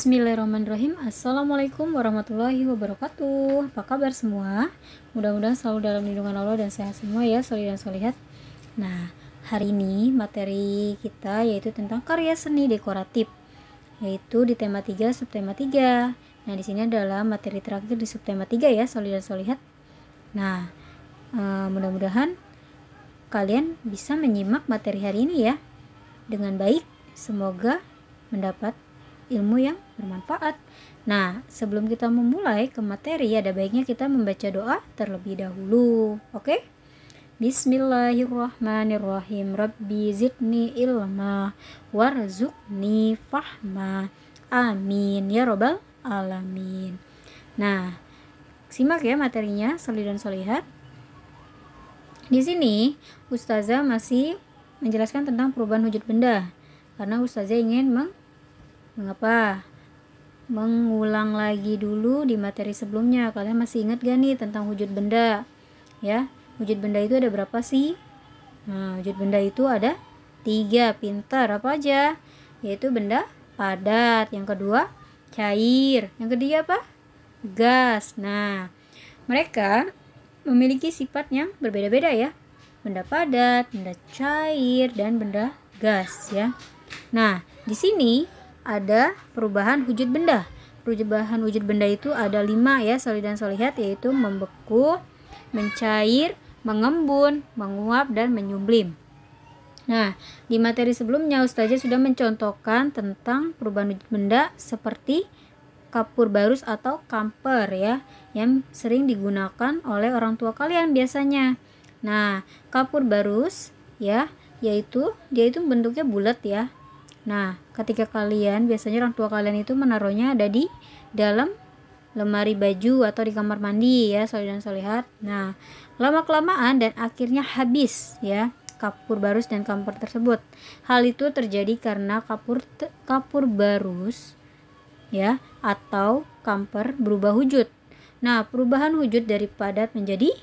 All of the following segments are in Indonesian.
Bismillahirrahmanirrahim. Assalamualaikum warahmatullahi wabarakatuh. Apa kabar semua? Mudah-mudahan selalu dalam lindungan Allah dan sehat semua ya, solih dan solihat. Nah, hari ini materi kita yaitu tentang karya seni dekoratif, yaitu di tema 3 subtema 3. Nah, di sini adalah materi terakhir di subtema 3 ya, solih dan solihat. Nah, mudah-mudahan kalian bisa menyimak materi hari ini ya dengan baik. Semoga mendapat ilmu yang bermanfaat. Nah, sebelum kita memulai ke materi, ada baiknya kita membaca doa terlebih dahulu. Oke? Bismillahirrahmanirrahim. Rabbi zidni ilma warzuqni fahma. Amin ya robbal alamin. Nah, simak ya materinya, solih dan solihat. Di sini Ustazah masih menjelaskan tentang perubahan wujud benda, karena Ustazah ingin mengulang lagi dulu di materi sebelumnya. Kalian masih ingat gak nih tentang wujud benda? Ya, wujud benda itu ada berapa sih? Nah, wujud benda itu ada 3. Pintar, apa aja? Yaitu benda padat, yang kedua cair, yang ketiga apa? Gas. Nah, mereka memiliki sifat yang berbeda-beda ya. Benda padat, benda cair, dan benda gas ya. Nah, di sini ada perubahan wujud benda. Perubahan wujud benda itu ada 5 ya, solih dan solihat, yaitu membeku, mencair, mengembun, menguap, dan menyublim. Nah, di materi sebelumnya Ustazah sudah mencontohkan tentang perubahan wujud benda seperti kapur barus atau kamper ya, yang sering digunakan oleh orang tua kalian biasanya. Nah, kapur barus ya, yaitu dia itu bentuknya bulat ya. Nah, ketika kalian, biasanya orang tua kalian itu menaruhnya ada di dalam lemari baju atau di kamar mandi ya, solih dan solihat. Nah, lama-kelamaan dan akhirnya habis ya kapur barus dan kamper tersebut. Hal itu terjadi karena kapur barus ya atau kamper berubah wujud. Nah, perubahan wujud dari padat menjadi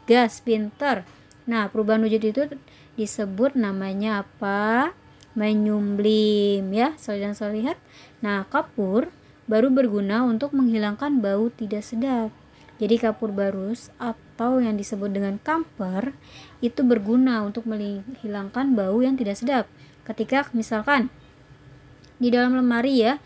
gas. Pinter. Nah, perubahan wujud itu disebut namanya apa? Menyublim ya, solih dan solihat. Nah, kapur baru berguna untuk menghilangkan bau tidak sedap. Jadi kapur barus atau yang disebut dengan kamper itu berguna untuk menghilangkan bau yang tidak sedap. Ketika misalkan di dalam lemari ya,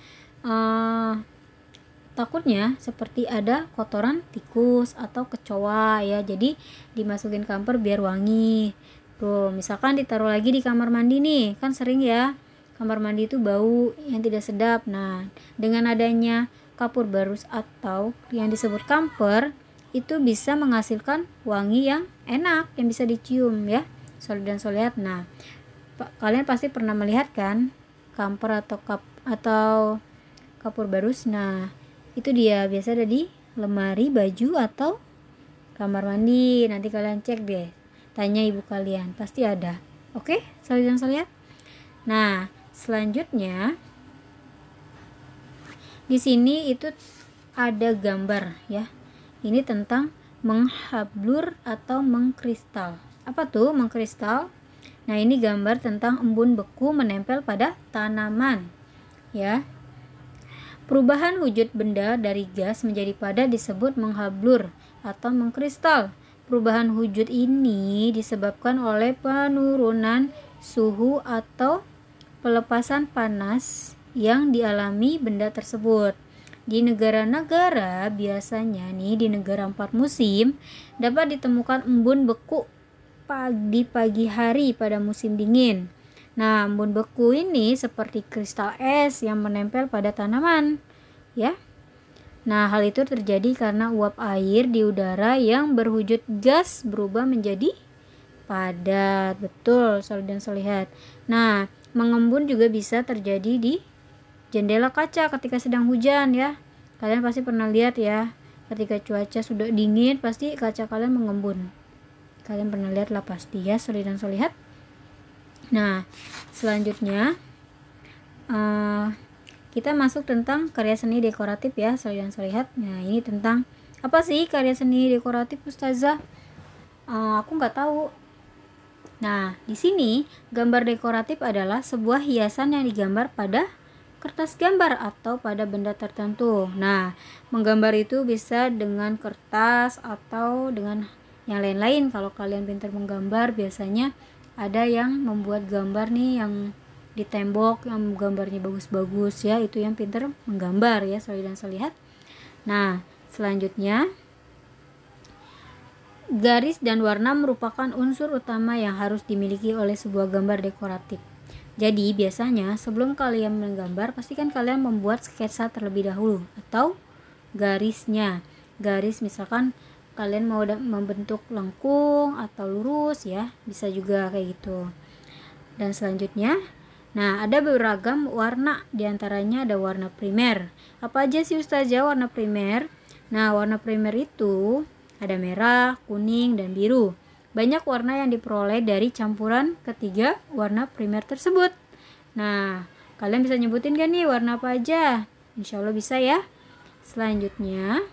takutnya seperti ada kotoran tikus atau kecoa ya, jadi dimasukin kamper biar wangi. Tuh, misalkan ditaruh lagi di kamar mandi nih, kan sering ya kamar mandi itu bau yang tidak sedap. Nah, dengan adanya kapur barus atau yang disebut kamper, itu bisa menghasilkan wangi yang enak yang bisa dicium ya, solih dan solihat. Nah, kalian pasti pernah melihat kan kamper atau kapur barus. Nah, itu dia biasa ada di lemari baju atau kamar mandi. Nanti kalian cek deh, tanya ibu kalian, pasti ada. Oke, solih dan solihat. Nah, selanjutnya di sini itu ada gambar ya. Ini tentang menghablur atau mengkristal. Apa tuh mengkristal? Nah, ini gambar tentang embun beku menempel pada tanaman ya. Perubahan wujud benda dari gas menjadi padat disebut menghablur atau mengkristal. Perubahan wujud ini disebabkan oleh penurunan suhu atau pelepasan panas yang dialami benda tersebut. Di negara-negara, biasanya nih di negara 4 musim, dapat ditemukan embun beku di pagi hari pada musim dingin. Nah, embun beku ini seperti kristal es yang menempel pada tanaman ya. Nah, hal itu terjadi karena uap air di udara yang berwujud gas berubah menjadi padat. Betul, solih dan solihat. Nah, mengembun juga bisa terjadi di jendela kaca ketika sedang hujan ya. Kalian pasti pernah lihat ya, ketika cuaca sudah dingin pasti kaca kalian mengembun. Kalian pernah lihat lah pasti ya, solih dan solihat. Nah, selanjutnya kita masuk tentang karya seni dekoratif ya, solih dan solihat. Nah, ini tentang apa sih karya seni dekoratif Ustazah? Aku nggak tahu. Nah, di sini gambar dekoratif adalah sebuah hiasan yang digambar pada kertas gambar atau pada benda tertentu. Nah, menggambar itu bisa dengan kertas atau dengan yang lain-lain. Kalau kalian pintar menggambar, biasanya ada yang membuat gambar nih yang di tembok yang gambarnya bagus-bagus ya, itu yang pintar menggambar ya, Soli dan Solihat. Nah, selanjutnya garis dan warna merupakan unsur utama yang harus dimiliki oleh sebuah gambar dekoratif. Jadi biasanya sebelum kalian menggambar, pastikan kalian membuat sketsa terlebih dahulu atau garisnya. Garis misalkan kalian mau membentuk lengkung atau lurus ya, bisa juga kayak gitu. Dan selanjutnya, nah ada beragam warna, diantaranya ada warna primer. Apa aja sih Ustazah warna primer? Nah, warna primer itu ada merah, kuning, dan biru. Banyak warna yang diperoleh dari campuran ketiga warna primer tersebut. Nah, kalian bisa nyebutin gak nih warna apa aja? Insya Allah bisa ya. Selanjutnya,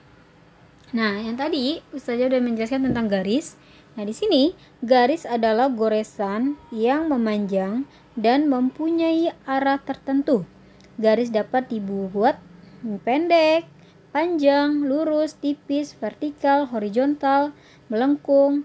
nah yang tadi Ustazah udah menjelaskan tentang garis. Nah, di sini garis adalah goresan yang memanjang dan mempunyai arah tertentu. Garis dapat dibuat pendek, panjang, lurus, tipis, vertikal, horizontal, melengkung,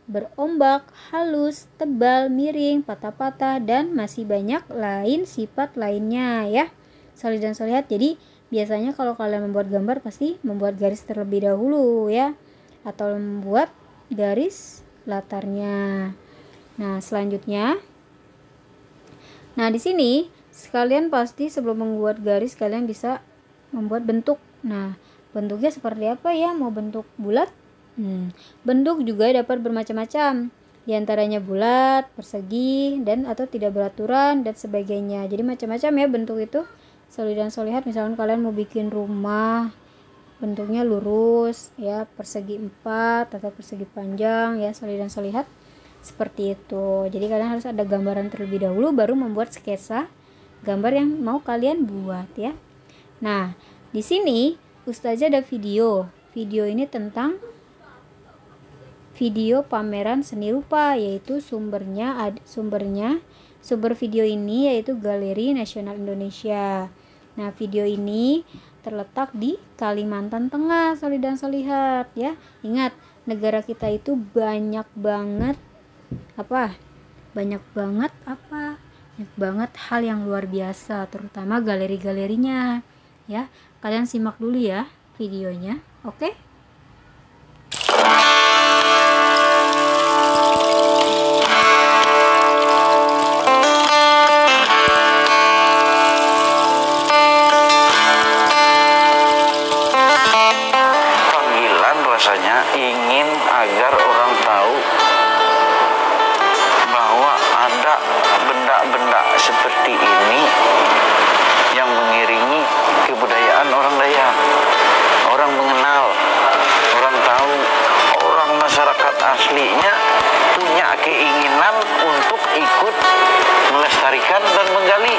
berombak, halus, tebal, miring, patah-patah, dan masih banyak lain sifat lainnya ya, Soli dan Solihat. Jadi biasanya kalau kalian membuat gambar pasti membuat garis terlebih dahulu ya, atau membuat garis latarnya. Nah, selanjutnya, nah di sini sekalian pasti sebelum membuat garis kalian bisa membuat bentuk. Nah, bentuknya seperti apa ya? Mau bentuk bulat? Bentuk juga dapat bermacam-macam, diantaranya bulat, persegi, dan atau tidak beraturan dan sebagainya. Jadi macam-macam ya bentuk itu, Soli dan Solihat. Misalkan kalian mau bikin rumah, bentuknya lurus ya, persegi 4 atau persegi panjang ya, Soli dan Solihat, seperti itu. Jadi kalian harus ada gambaran terlebih dahulu baru membuat sketsa gambar yang mau kalian buat ya. Nah, di sini Ustazah ada video. Video ini tentang video pameran seni rupa, yaitu sumber video ini yaitu Galeri Nasional Indonesia. Nah, video ini terletak di Kalimantan Tengah, Soli dan Solihat ya. Ingat, negara kita itu banyak banget hal yang luar biasa, terutama galeri-galerinya ya. Kalian simak dulu ya videonya, oke? Rasanya ingin agar orang tahu bahwa ada benda-benda seperti ini yang mengiringi kebudayaan orang Dayak. Orang mengenal, orang tahu, orang masyarakat aslinya punya keinginan untuk ikut melestarikan dan menggali.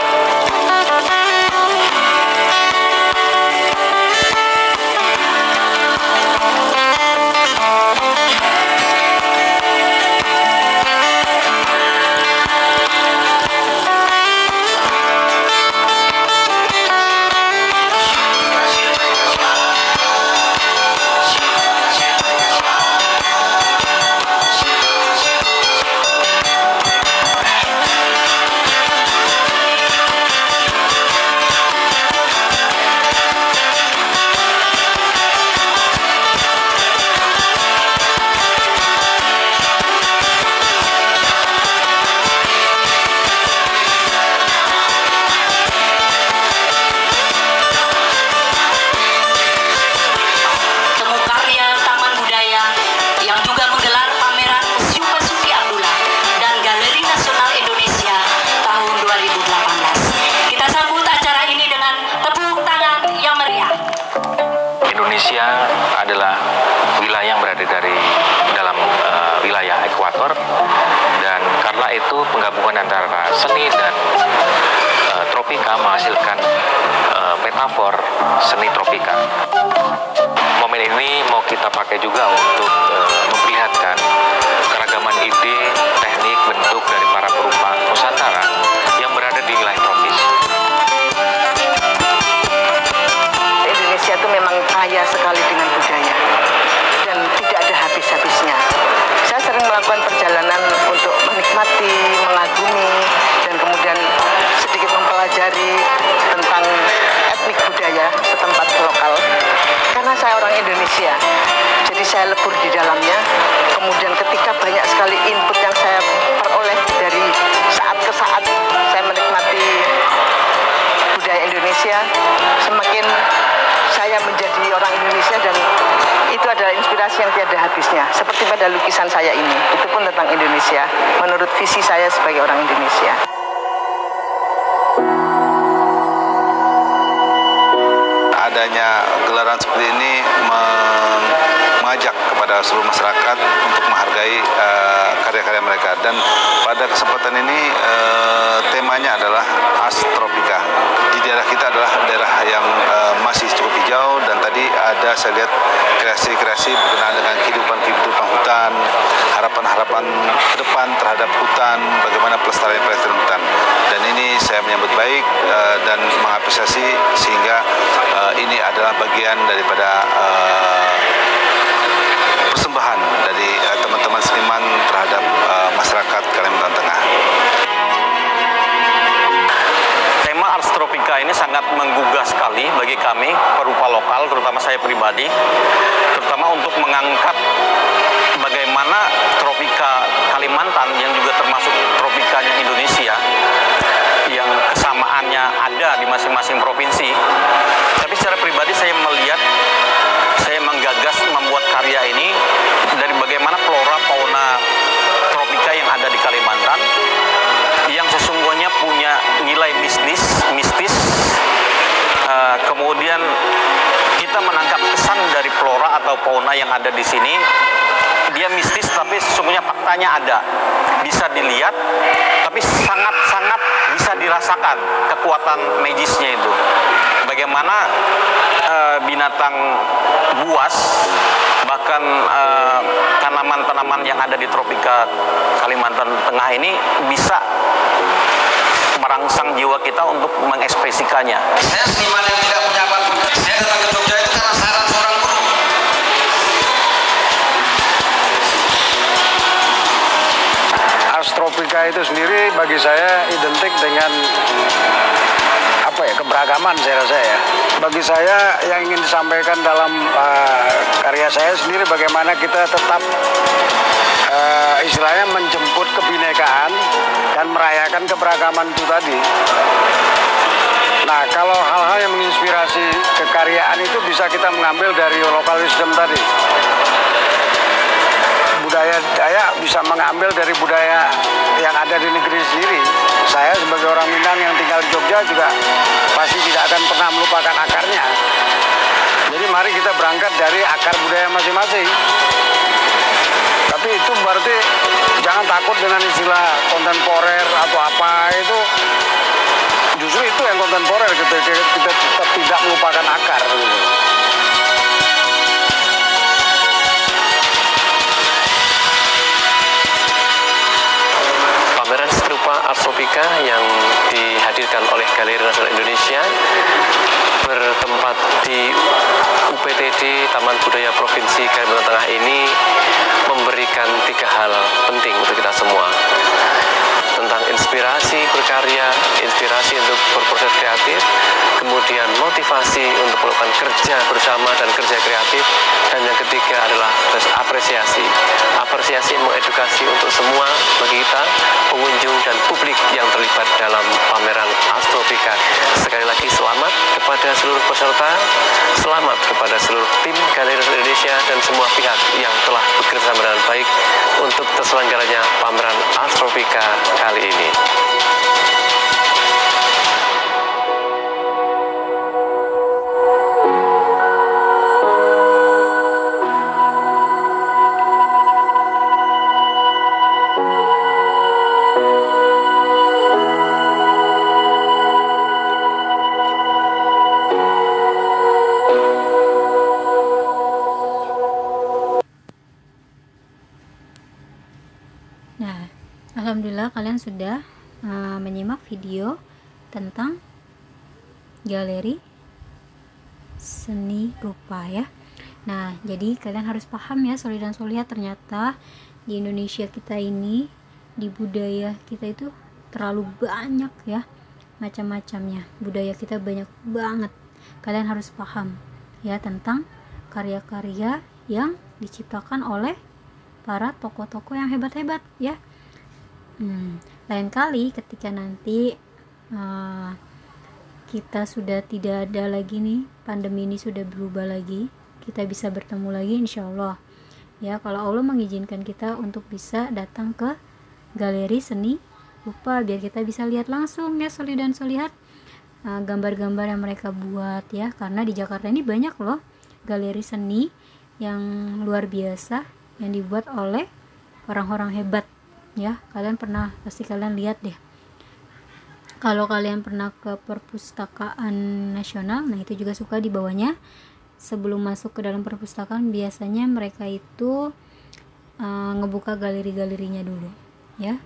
Indonesia adalah wilayah yang berada dalam wilayah ekuator, dan karena itu penggabungan antara seni dan tropika menghasilkan metafor seni tropika. Momen ini mau kita pakai juga untuk memperlihatkan keragaman ide, teknik, bentuk dari para perupa Nusantara yang berada di wilayah tropis. kaya sekali dengan budaya dan tidak ada habis-habisnya. Saya sering melakukan perjalanan untuk menikmati, mengagumi, dan kemudian sedikit mempelajari tentang etnik budaya setempat lokal. Karena saya orang Indonesia, jadi saya lebur di dalamnya. Kemudian ketika banyak sekali input yang saya peroleh dari saat ke saat saya menikmati budaya Indonesia, semakin saya menjadi orang Indonesia, dan itu adalah inspirasi yang tiada habisnya. Seperti pada lukisan saya ini, itu pun tentang Indonesia, menurut visi saya sebagai orang Indonesia. Adanya gelaran seperti ini mengajak kepada seluruh masyarakat untuk menghargai karya-karya mereka, dan pada kesempatan ini temanya adalah Ars Tropica. Di daerah kita adalah daerah yang masih cukup hijau, dan tadi ada saya lihat kreasi-kreasi berkenaan dengan kehidupan hutan, harapan-harapan ke depan terhadap hutan, bagaimana pelestarian hutan. Dan ini saya menyambut baik dan mengapresiasi, sehingga ini adalah bagian daripada persembahan dari teman-teman seniman terhadap masyarakat Kalimantan Tengah. Tema Ars Tropica ini sangat menggugah sekali bagi kami perupa lokal, terutama saya pribadi, terutama untuk mengangkat bagaimana tropika Kalimantan yang juga termasuk tropikanya Indonesia, yang kesamaannya ada di masing-masing provinsi. Tapi secara pribadi saya melihat, saya menggagas membuat karya ini dari bagaimana flora fauna tropika yang ada di Kalimantan, yang sesungguhnya punya nilai mistis. Kemudian kita menangkap kesan dari flora atau fauna yang ada di sini. Dia mistis, tapi sesungguhnya faktanya ada, bisa dilihat, tapi sangat-sangat bisa dirasakan kekuatan magisnya itu. Bagaimana binatang buas, bahkan tanaman-tanaman yang ada di tropika Kalimantan Tengah ini bisa merangsang jiwa kita untuk mengekspresikannya. Saya seniman yang tidak punya apa, saya datang ke Jogja itu karena saran seorang guru. Ars Tropica itu sendiri bagi saya identik dengan keberagaman, saya rasa ya. Bagi saya yang ingin disampaikan dalam karya saya sendiri, bagaimana kita tetap istilahnya menjemput kebinekaan dan merayakan keberagaman itu tadi. Nah, kalau hal-hal yang menginspirasi kekaryaan itu bisa kita mengambil dari lokal wisdom tadi. Budaya Dayak bisa mengambil dari budaya yang ada di negeri sendiri. Saya sebagai orang Minang yang tinggal di Jogja juga pasti tidak akan pernah melupakan akarnya. Jadi mari kita berangkat dari akar budaya masing-masing. Tapi itu berarti jangan takut dengan istilah kontemporer atau apa itu. Justru itu yang kontemporer, kita tetap tidak melupakan akar. Pameran serupa Ars Tropica yang dihadirkan oleh Galeri Nasional Indonesia bertempat di UPTD Taman Budaya Provinsi Kalimantan Tengah ini memberikan 3 hal penting untuk kita semua, tentang inspirasi berkarya, inspirasi untuk berproses kreatif, kemudian motivasi untuk melakukan kerja bersama dan kerja kreatif, dan yang ketiga adalah apresiasi mengedukasi untuk semua, bagi kita, pengunjung dan publik yang terlibat dalam pameran Ars Tropica. Sekali lagi selamat kepada seluruh peserta, selamat kepada seluruh tim Galeri Nasional Indonesia dan semua pihak yang telah bekerja dengan baik untuk terselenggaranya pameran Ars Tropica kali ini. Nah, alhamdulillah kalian sudah menyimak video tentang galeri seni rupa ya. Nah, jadi kalian harus paham ya Sholih dan Sholihah, ternyata di Indonesia kita ini, di budaya kita itu terlalu banyak ya macam-macamnya. Budaya kita banyak banget. Kalian harus paham ya tentang karya-karya yang diciptakan oleh para tokoh-tokoh yang hebat-hebat ya. Lain kali ketika nanti kita sudah tidak ada lagi nih, pandemi ini sudah berubah lagi, kita bisa bertemu lagi insya Allah ya, kalau Allah mengizinkan kita untuk bisa datang ke galeri seni rupa biar kita bisa lihat langsung ya Sholih dan Sholihah, gambar-gambar yang mereka buat ya, karena di Jakarta ini banyak loh galeri seni yang luar biasa yang dibuat oleh orang-orang hebat ya. Pasti kalian lihat deh. Kalau kalian pernah ke Perpustakaan Nasional, nah itu juga suka di bawahnya sebelum masuk ke dalam perpustakaan biasanya mereka itu ngebuka galeri-galerinya dulu ya.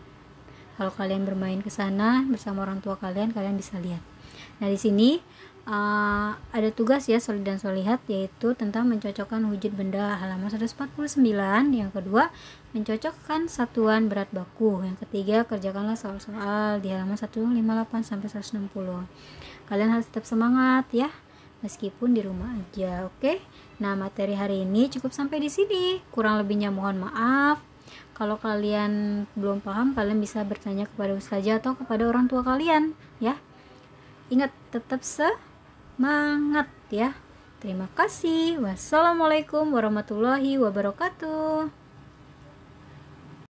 Kalau kalian bermain ke sana bersama orang tua kalian bisa lihat. Nah, di sini ada tugas ya Sholih dan Sholihah, yaitu tentang mencocokkan wujud benda halaman 149. Yang kedua, mencocokkan satuan berat baku. Yang ketiga, kerjakanlah soal-soal di halaman 158 sampai 160. Kalian harus tetap semangat ya, meskipun di rumah aja, oke? Nah, materi hari ini cukup sampai di sini. Kurang lebihnya mohon maaf. Kalau kalian belum paham, kalian bisa bertanya kepada ustazah atau kepada orang tua kalian ya. Ingat, tetap semangat ya. Terima kasih. Wassalamualaikum warahmatullahi wabarakatuh.